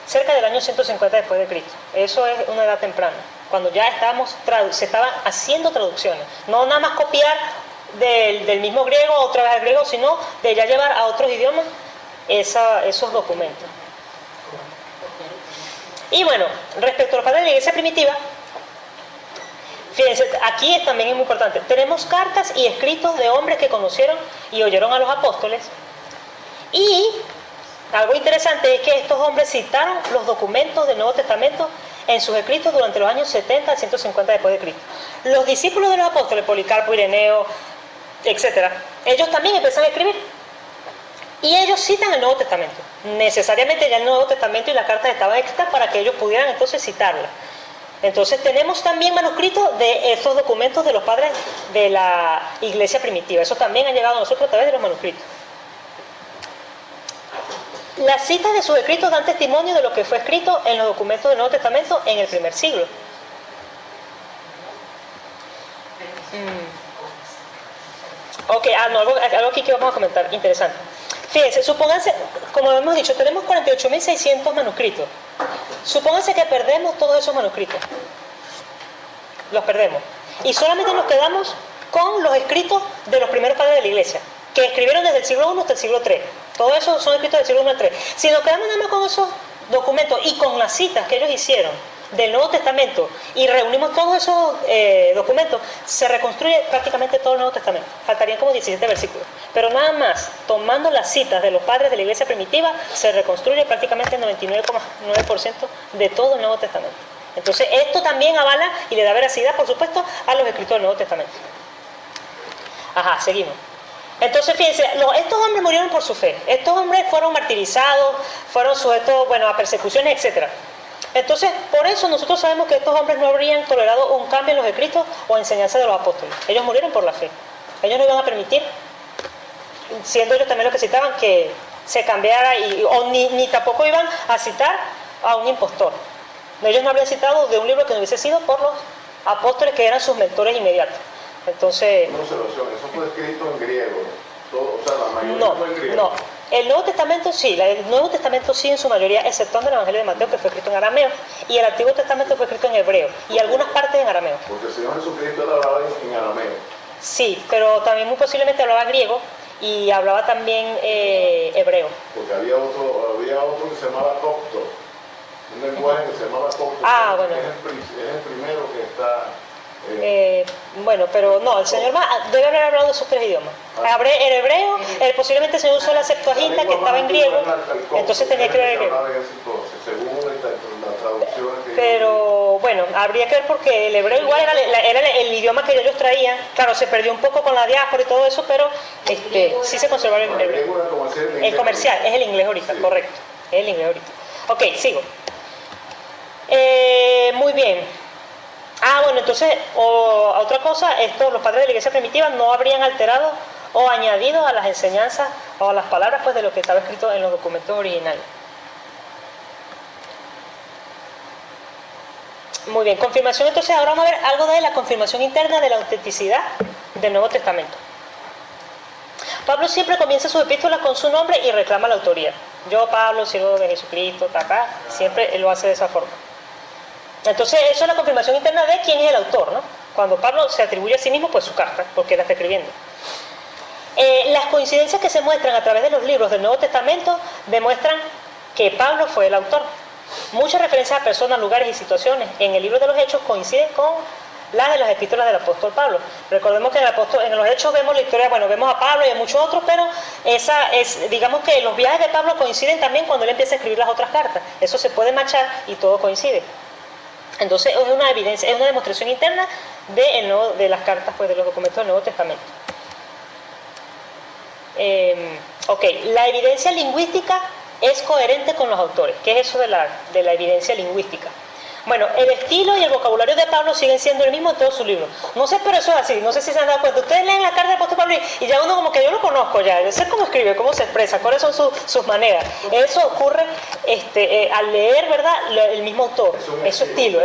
cerca del año 150 después de Cristo. Eso es una edad temprana, cuando ya se estaban haciendo traducciones. No nada más copiar del mismo griego otra vez al griego, sino de ya llevar a otros idiomas esos documentos. Y bueno, respecto a los padres de la iglesia primitiva, fíjense, aquí también es muy importante. Tenemos cartas y escritos de hombres que conocieron y oyeron a los apóstoles. Y algo interesante es que estos hombres citaron los documentos del Nuevo Testamento en sus escritos durante los años 70 al 150 después de Cristo. Los discípulos de los apóstoles, Policarpo, Ireneo, etc., ellos también empezaron a escribir. Y ellos citan el Nuevo Testamento. Necesariamente ya el Nuevo Testamento y las cartas estaban escritas para que ellos pudieran entonces citarlas. Entonces tenemos también manuscritos de estos documentos de los padres de la iglesia primitiva. Esos también han llegado a nosotros a través de los manuscritos. Las citas de sus escritos dan testimonio de lo que fue escrito en los documentos del Nuevo Testamento en el primer siglo. Ok, algo aquí que vamos a comentar, interesante. Fíjense, supónganse, como hemos dicho, tenemos 48.600 manuscritos. Supónganse que perdemos todos esos manuscritos. Los perdemos. Y solamente nos quedamos con los escritos de los primeros padres de la iglesia, que escribieron desde el siglo I hasta el siglo III. Todos esos son escritos del siglo I al III. Si nos quedamos nada más con esos documentos y con las citas que ellos hicieron del Nuevo Testamento y reunimos todos esos documentos, se reconstruye prácticamente todo el Nuevo Testamento. Faltarían como 17 versículos. Pero nada más, tomando las citas de los padres de la iglesia primitiva, se reconstruye prácticamente el 99,9% de todo el Nuevo Testamento. Entonces esto también avala y le da veracidad, por supuesto, a los escritos del Nuevo Testamento. Ajá, seguimos. Entonces, fíjense, estos hombres murieron por su fe. Estos hombres fueron martirizados, fueron sujetos, a persecuciones, etc. Entonces, por eso nosotros sabemos que estos hombres no habrían tolerado un cambio en los escritos o enseñanzas de los apóstoles. Ellos murieron por la fe. Ellos no iban a permitir, siendo ellos también los que citaban, que se cambiara, ni tampoco iban a citar a un impostor. Ellos no habrían citado de un libro que no hubiese sido por los apóstoles, que eran sus mentores inmediatos. Entonces, una observación, eso fue escrito en griego, la mayoría fue en griego. No, el Nuevo Testamento sí en su mayoría, exceptuando el Evangelio de Mateo, que fue escrito en arameo, y el Antiguo Testamento fue escrito en hebreo, y algunas partes en arameo. Porque el Señor Jesucristo hablaba en arameo. Sí, pero también muy posiblemente hablaba griego y hablaba también hebreo. Porque había otro que se llamaba copto, un lenguaje que se llamaba copto. Bueno. Es el primero que está... pero no, el Señor debe haber hablado de esos tres idiomas. El hebreo, posiblemente el Señor usó la Septuaginta, que estaba en griego, entonces tenía que ver el griego. Pero bueno, habría que ver, porque el hebreo igual era el idioma que ellos traían. Claro, se perdió un poco con la diáspora y todo eso, pero sí se conservaba el hebreo. El comercial, es el inglés ahorita, sí. Correcto, es el inglés ahorita. Ok, sigo. Muy bien. Entonces, otra cosa, los padres de la iglesia primitiva no habrían alterado o añadido a las enseñanzas o a las palabras de lo que estaba escrito en los documentos originales. Muy bien, confirmación. Entonces ahora vamos a ver algo de la confirmación interna de la autenticidad del Nuevo Testamento. Pablo siempre comienza sus epístolas con su nombre y reclama la autoría. Yo, Pablo, siervo de Jesucristo, siempre él lo hace de esa forma. Entonces eso es la confirmación interna de quién es el autor, ¿no? Cuando Pablo se atribuye a sí mismo su carta, porque la está escribiendo. Las coincidencias que se muestran a través de los libros del Nuevo Testamento demuestran que Pablo fue el autor. Muchas referencias a personas, lugares y situaciones en el libro de los Hechos coinciden con las de las epístolas del apóstol Pablo. Recordemos que en los Hechos vemos la historia, vemos a Pablo y a muchos otros, pero digamos que los viajes de Pablo coinciden también cuando él empieza a escribir las otras cartas. Eso se puede machar y todo coincide. Entonces es una evidencia, es una demostración interna de las cartas, pues, de los documentos del Nuevo Testamento. Ok, la evidencia lingüística es coherente con los autores. ¿Qué es eso de la evidencia lingüística? Bueno, el estilo y el vocabulario de Pablo siguen siendo el mismo en todos sus libros. No sé, pero eso es así, no sé si se han dado cuenta. Ustedes leen la carta del apóstol Pablo y ya uno como que yo lo conozco ya, yo sé cómo escribe, cómo se expresa, cuáles son sus maneras. Eso ocurre al leer, ¿verdad?, el mismo autor, es su estilo.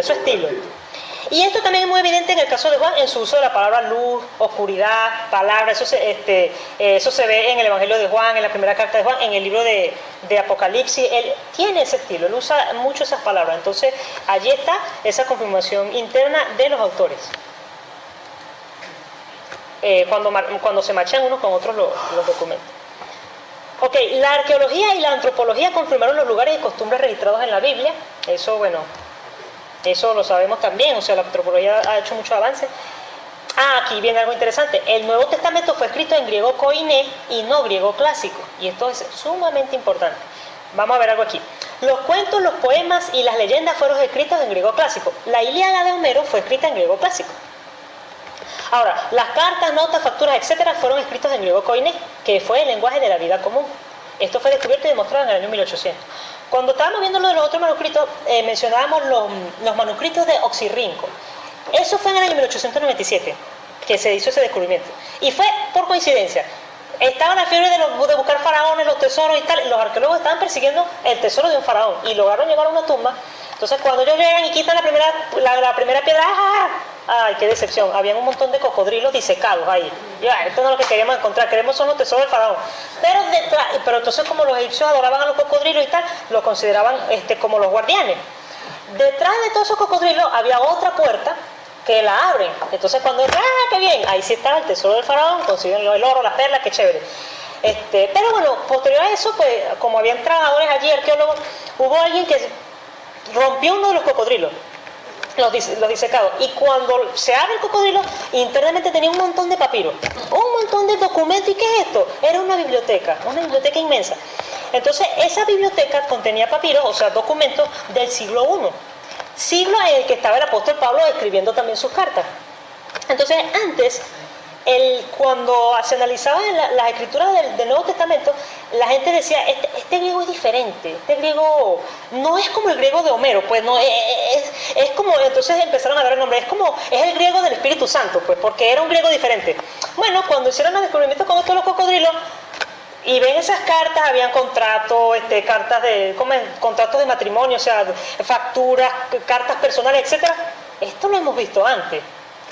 Y esto también es muy evidente en el caso de Juan, en su uso de la palabra luz, oscuridad, palabra. Eso se ve en el Evangelio de Juan, en la primera carta de Juan, en el libro de Apocalipsis. Él tiene ese estilo, él usa mucho esas palabras. Entonces, allí está esa confirmación interna de los autores. Cuando se machan unos con otros los documentos. Ok, la arqueología y la antropología confirmaron los lugares y costumbres registrados en la Biblia. Eso, bueno, eso lo sabemos también, o sea, la antropología ha hecho mucho avance. Aquí viene algo interesante. El Nuevo Testamento fue escrito en griego koiné y no griego clásico. Y esto es sumamente importante. Vamos a ver algo aquí. Los cuentos, los poemas y las leyendas fueron escritos en griego clásico. La Ilíada de Homero fue escrita en griego clásico. Ahora, las cartas, notas, facturas, etcétera, fueron escritos en griego koiné, que fue el lenguaje de la vida común. Esto fue descubierto y demostrado en el año 1800. Cuando estábamos viendo lo de los otros manuscritos, mencionábamos los manuscritos de Oxirrinco. Eso fue en el año 1897 que se hizo ese descubrimiento. Y fue por coincidencia. Estaba la fiebre de buscar faraones, los tesoros y tal. Los arqueólogos estaban persiguiendo el tesoro de un faraón y lograron llegar a una tumba. Entonces, cuando ellos llegan y quitan la primera piedra, ¡ay, qué decepción! Habían un montón de cocodrilos disecados ahí. Esto no es lo que queríamos encontrar, queremos son los tesoros del faraón. Pero entonces, como los egipcios adoraban a los cocodrilos y tal, los consideraban como los guardianes. Detrás de todos esos cocodrilos había otra puerta que la abren. Entonces, cuando qué bien, ahí sí estaba el tesoro del faraón, consiguen el oro, las perlas, qué chévere. Pero bueno, posterior a eso, pues, como habían trabajadores allí, arqueólogos, hubo alguien que rompió uno de los cocodrilos, los disecados, y cuando se abre el cocodrilo, internamente tenía un montón de papiros, un montón de documentos. ¿Y qué es esto? Era una biblioteca inmensa. Entonces, esa biblioteca contenía papiros, o sea, documentos del siglo I, siglo en el que estaba el apóstol Pablo escribiendo también sus cartas. Entonces, antes, cuando se analizaban las escrituras del Nuevo Testamento, la gente decía, este griego es diferente, este griego no es como el griego de Homero, pues no es como. Entonces empezaron a dar el nombre, es el griego del Espíritu Santo, pues, porque era un griego diferente. Bueno, cuando hicieron los descubrimientos con estos los cocodrilos y ven esas cartas, habían contratos, contratos de matrimonio, o sea, facturas, cartas personales, etcétera. Esto lo hemos visto antes.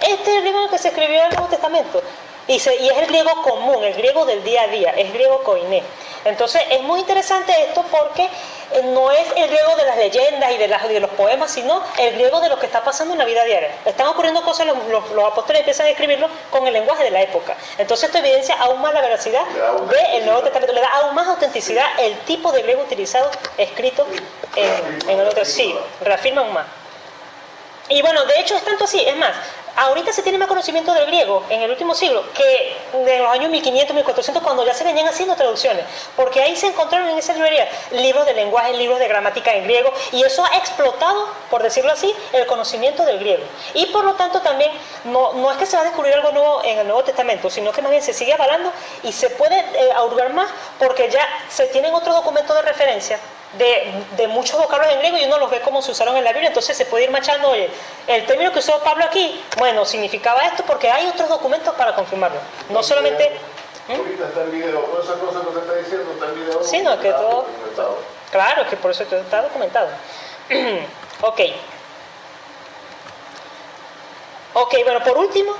Este es el griego que se escribió en el Nuevo Testamento. Y es el griego común, el griego del día a día, es griego koiné. Entonces es muy interesante esto porque no es el griego de las leyendas y de los poemas, sino el griego de lo que está pasando en la vida diaria. Están ocurriendo cosas, los apóstoles empiezan a escribirlo con el lenguaje de la época. Entonces esto evidencia aún más la veracidad del Nuevo Testamento, le da aún más autenticidad el tipo de griego utilizado, escrito en el otro. Sí, reafirma aún más. Y bueno, de hecho es tanto así, es más, ahorita se tiene más conocimiento del griego en el último siglo que de los años 1500, 1400, cuando ya se venían haciendo traducciones, porque ahí se encontraron en esa librería libros de lenguaje, libros de gramática en griego, y eso ha explotado, por decirlo así, el conocimiento del griego. Y por lo tanto también no es que se va a descubrir algo nuevo en el Nuevo Testamento, sino que más bien se sigue avalando y se puede ahurgar más porque ya se tienen otros documentos de referencia de muchos vocablos en griego y uno los ve como se usaron en la Biblia. Entonces se puede ir machando, oye, el término que usó Pablo aquí, bueno, significaba esto porque hay otros documentos para confirmarlo. No solamente. Ahorita está el video, todas esas cosas que se está diciendo, está el video. Sí, no, es que todo. Claro, es que por eso está documentado. Ok, bueno, por último,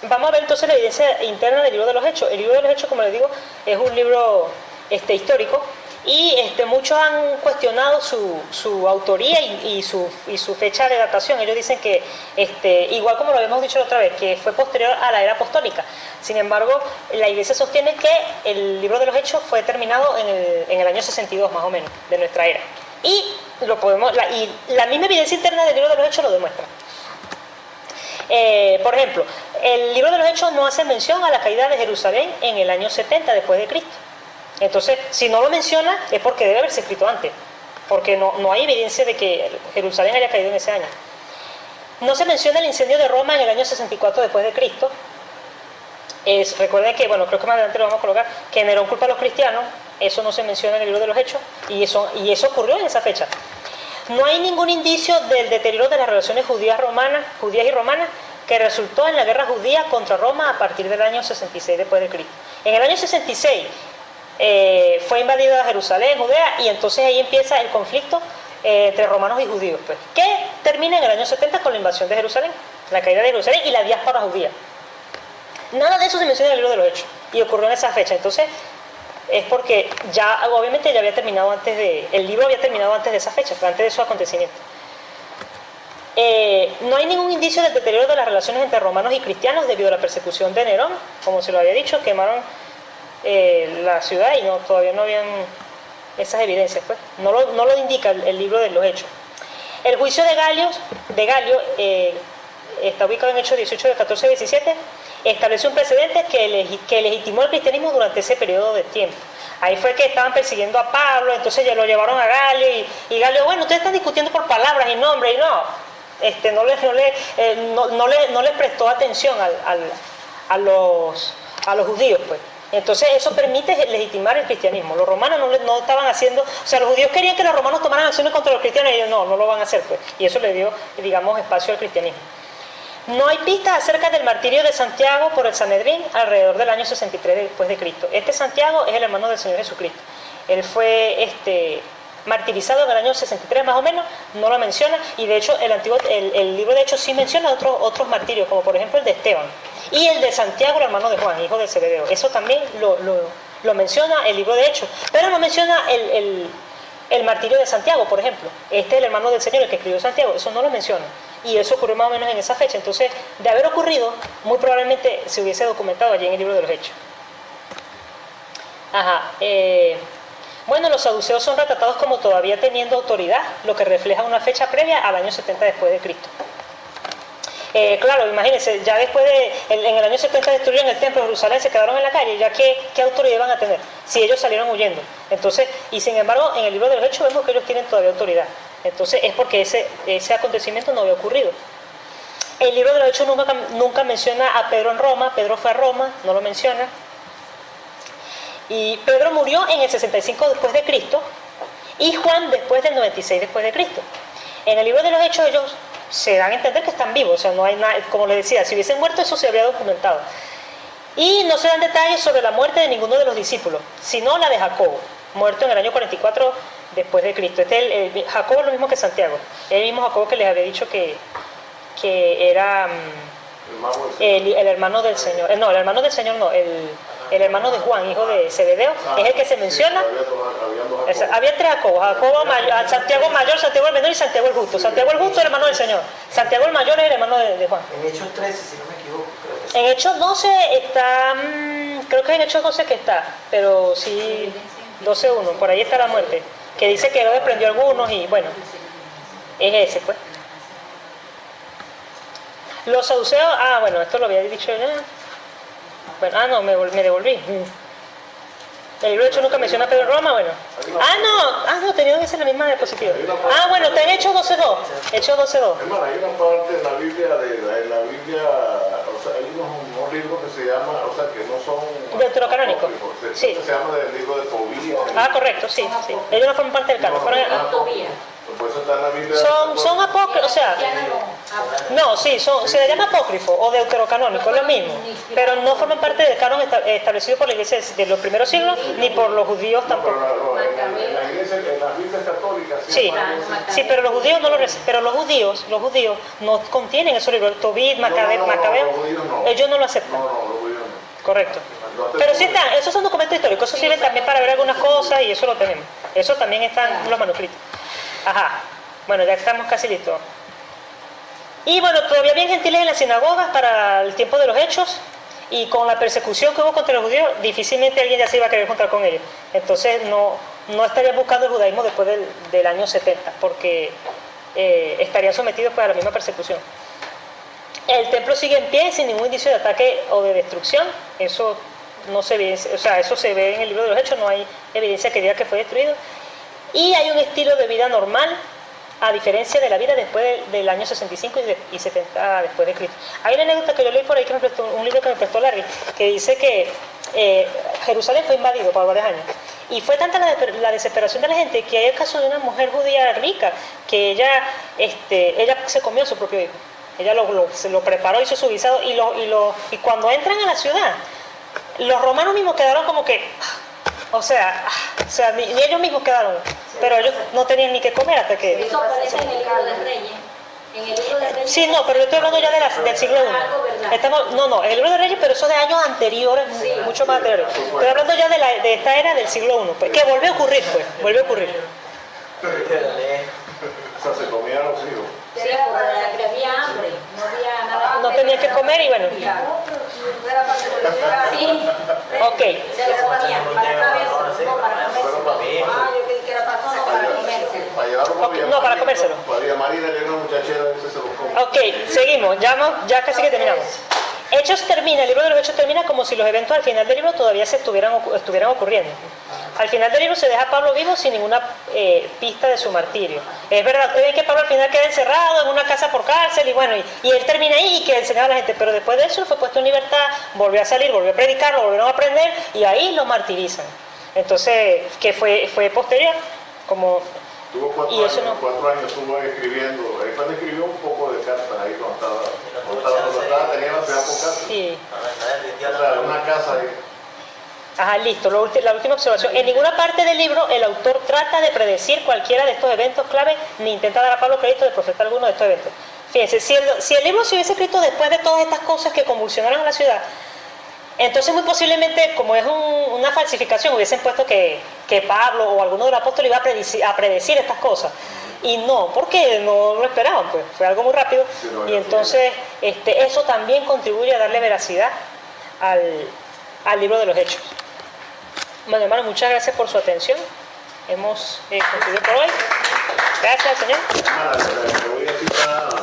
vamos a ver entonces la evidencia interna del libro de los Hechos. El libro de los Hechos, como les digo, es un libro histórico. Y muchos han cuestionado su autoría y su fecha de datación. Ellos dicen que, igual como lo habíamos dicho la otra vez, que fue posterior a la era apostólica. Sin embargo, la Iglesia sostiene que el libro de los Hechos fue terminado en el año 62, más o menos, de nuestra era. Y la misma evidencia interna del libro de los Hechos lo demuestra. Por ejemplo, el libro de los Hechos no hace mención a la caída de Jerusalén en el año 70 después de Cristo. Entonces, si no lo menciona, es porque debe haberse escrito antes, porque no hay evidencia de que Jerusalén haya caído en ese año. No se menciona el incendio de Roma en el año 64 después de Cristo. Recuerden que, bueno, creo que más adelante lo vamos a colocar, que Nerón culpa a los cristianos, eso no se menciona en el libro de los Hechos, y eso ocurrió en esa fecha. No hay ningún indicio del deterioro de las relaciones judías y romanas que resultó en la guerra judía contra Roma a partir del año 66 después de Cristo. En el año 66 fue invadida Jerusalén, Judea, y entonces ahí empieza el conflicto entre romanos y judíos, pues, que termina en el año 70 con la invasión de Jerusalén, la caída de Jerusalén y la diáspora judía. Nada de eso se menciona en el libro de los Hechos y ocurrió en esa fecha. Entonces es porque ya, obviamente, ya había terminado el libro había terminado antes de esa fecha, antes de esos acontecimientos. No hay ningún indicio del deterioro de las relaciones entre romanos y cristianos debido a la persecución de Nerón. Como se lo había dicho, quemaron la ciudad y todavía no habían esas evidencias, pues. No lo indica el libro de los Hechos. El juicio de Galio está ubicado en Hechos 18 de 14 a 17. Estableció un precedente que legitimó el cristianismo durante ese periodo de tiempo. Ahí fue que estaban persiguiendo a Pablo, entonces ya lo llevaron a Galio y Galio, bueno, ustedes están discutiendo por palabras y nombres, y no le prestó atención a los judíos, pues. Entonces eso permite legitimar el cristianismo. Los romanos no estaban haciendo, o sea, los judíos querían que los romanos tomaran acciones contra los cristianos y ellos no lo van a hacer, pues. Y eso le dio, digamos, espacio al cristianismo. No hay pistas acerca del martirio de Santiago por el Sanedrín alrededor del año 63 después de Cristo. Este Santiago es el hermano del Señor Jesucristo. Él fue martirizado en el año 63 más o menos, no lo menciona, y de hecho el libro de Hechos sí menciona otros martirios, como por ejemplo el de Esteban y el de Santiago, el hermano de Juan, hijo de Zebedeo. Eso también lo menciona el libro de Hechos, pero no menciona el martirio de Santiago, por ejemplo. Este es el hermano del Señor, el que escribió Santiago, eso no lo menciona. Y eso ocurrió más o menos en esa fecha. Entonces, de haber ocurrido, muy probablemente se hubiese documentado allí en el libro de los Hechos. Bueno, los saduceos son retratados como todavía teniendo autoridad, lo que refleja una fecha previa al año 70 después de Cristo. Claro, imagínense, ya después en el año 70 destruyeron el templo de Jerusalén, se quedaron en la calle, ya ¿qué autoridad van a tener? Si ellos salieron huyendo. Entonces, y sin embargo, en el libro de los Hechos vemos que ellos tienen todavía autoridad. Entonces es porque ese acontecimiento no había ocurrido. El libro de los Hechos nunca menciona a Pedro en Roma. Pedro fue a Roma, no lo menciona. Y Pedro murió en el 65 después de Cristo y Juan después del 96 después de Cristo. En el libro de los Hechos ellos se dan a entender que están vivos, o sea, no hay nada, como les decía, si hubiesen muerto eso se habría documentado. Y no se dan detalles sobre la muerte de ninguno de los discípulos, sino la de Jacobo, muerto en el año 44 después de Cristo. Jacobo es lo mismo que Santiago, el mismo Jacobo que les había dicho que era el hermano del Señor. No, el hermano del Señor no, el hermano de Juan, hijo de Zebedeo, es el que se menciona. Había tres Jacobos, Santiago mayor, Santiago el menor y Santiago el justo. Santiago el justo es el hermano del Señor, Santiago el mayor es el hermano de Juan. En Hechos 13, si no me equivoco. En Hechos 12 está, creo que en Hechos 12 que está, pero sí, 12:1, por ahí está la muerte, que dice que Herodes prendió a algunos y bueno, es ese pues. Los saduceos, bueno, esto lo había dicho ya. Bueno, no, me devolví. El libro de Hechos nunca menciona a Pedro en Roma, bueno. No, tenía que ser la misma diapositiva. Bueno, está en Hechos 12:2. Hechos 12:2. Hermano, hay una parte en la Biblia, o sea, hay unos libros que se llaman, o sea, que no son... Deuterocanónicos. Sí. Se llama del libro de Tobías. Correcto, sí. Ellos no forman parte del canon. Tobías. Por eso está en la Biblia. Son apócrifos, o sea, no, sí, se le llama apócrifo o deuterocanónico, es lo mismo, pero no forman parte del canon establecido por la iglesia de los primeros siglos ni por los judíos tampoco. En la iglesia, en las Biblias católicas. Sí, pero los judíos no los judíos no contienen esos libros, Tobit, Macabeo, ellos no lo aceptan. No, los judíos no. Correcto. Pero sí están, esos son documentos históricos, eso sirve también para ver algunas cosas y eso lo tenemos. Eso también está en los manuscritos. Bueno, ya estamos casi listos. Y bueno, todavía había gentiles en las sinagogas para el tiempo de los Hechos, y con la persecución que hubo contra los judíos, difícilmente alguien ya se iba a querer encontrar con ellos. Entonces no estarían buscando el judaísmo después del año 70, porque estarían sometidos pues, a la misma persecución. El templo sigue en pie sin ningún indicio de ataque o de destrucción. Eso no se ve, o sea, eso se ve en el libro de los Hechos, no hay evidencia que diga que fue destruido. Y hay un estilo de vida normal a diferencia de la vida después del año 65 y 70 después de Cristo. Hay una anécdota que yo leí por ahí, un libro que me prestó Larry, que dice que Jerusalén fue invadido por varios años. Y fue tanta la desesperación de la gente que hay el caso de una mujer judía rica que ella se comió a su propio hijo. Ella se lo preparó, hizo su guisado y cuando entran a la ciudad, los romanos mismos quedaron como que, o sea, ni ellos mismos quedaron, pero ellos no tenían ni que comer hasta que... Eso aparece en el libro de Reyes. En el libro de Reyes. Sí, no, pero yo estoy hablando ya del siglo I. No, el libro de Reyes, pero eso de años anteriores, mucho más anteriores. Estoy hablando ya de esta era del siglo I, pues, que volvió a ocurrir, volvió a ocurrir. O sea, se comían los hijos. Sí, porque había hambre, no había nada. No tenían que comer y bueno. Sí. Ok. Se lo ponían para comérselo, no para comérselo. Yo creí que era para comérselo. Para llevarlo Okay, no, para comérselo. María Marina, que era una muchachera, ese se lo come. Ok, seguimos, ya casi que terminamos. Hechos termina, el libro de los Hechos termina como si los eventos al final del libro todavía estuvieran ocurriendo. Al final del libro se deja a Pablo vivo sin ninguna pista de su martirio. Es verdad, ustedes ven que Pablo al final queda encerrado en una casa por cárcel y bueno, y él termina ahí y que enseñaba a la gente, pero después de eso fue puesto en libertad, volvió a salir, volvió a predicar, lo volvieron a aprender y ahí lo martirizan. Entonces, que fue posterior, como... Tuvo 4 años estuvo escribiendo, ahí cuando escribió un poco de cartas, ahí cuando tenía la ciudad por casa. Sí. O sea, una casa ahí. Ajá, listo. La última observación. En ninguna parte del libro el autor trata de predecir cualquiera de estos eventos clave ni intenta dar a Pablo crédito de profetar alguno de estos eventos. Fíjense, si el libro se hubiese escrito después de todas estas cosas que convulsionaron a la ciudad, entonces muy posiblemente, como es una falsificación, hubiesen puesto que Pablo o alguno de los apóstoles iba a predecir estas cosas. Y no, porque no lo esperaban, pues fue algo muy rápido. Y entonces eso también contribuye a darle veracidad al libro de los Hechos. Bueno, hermano, muchas gracias por su atención. Hemos concluido por hoy. Gracias, señor. Te voy a citar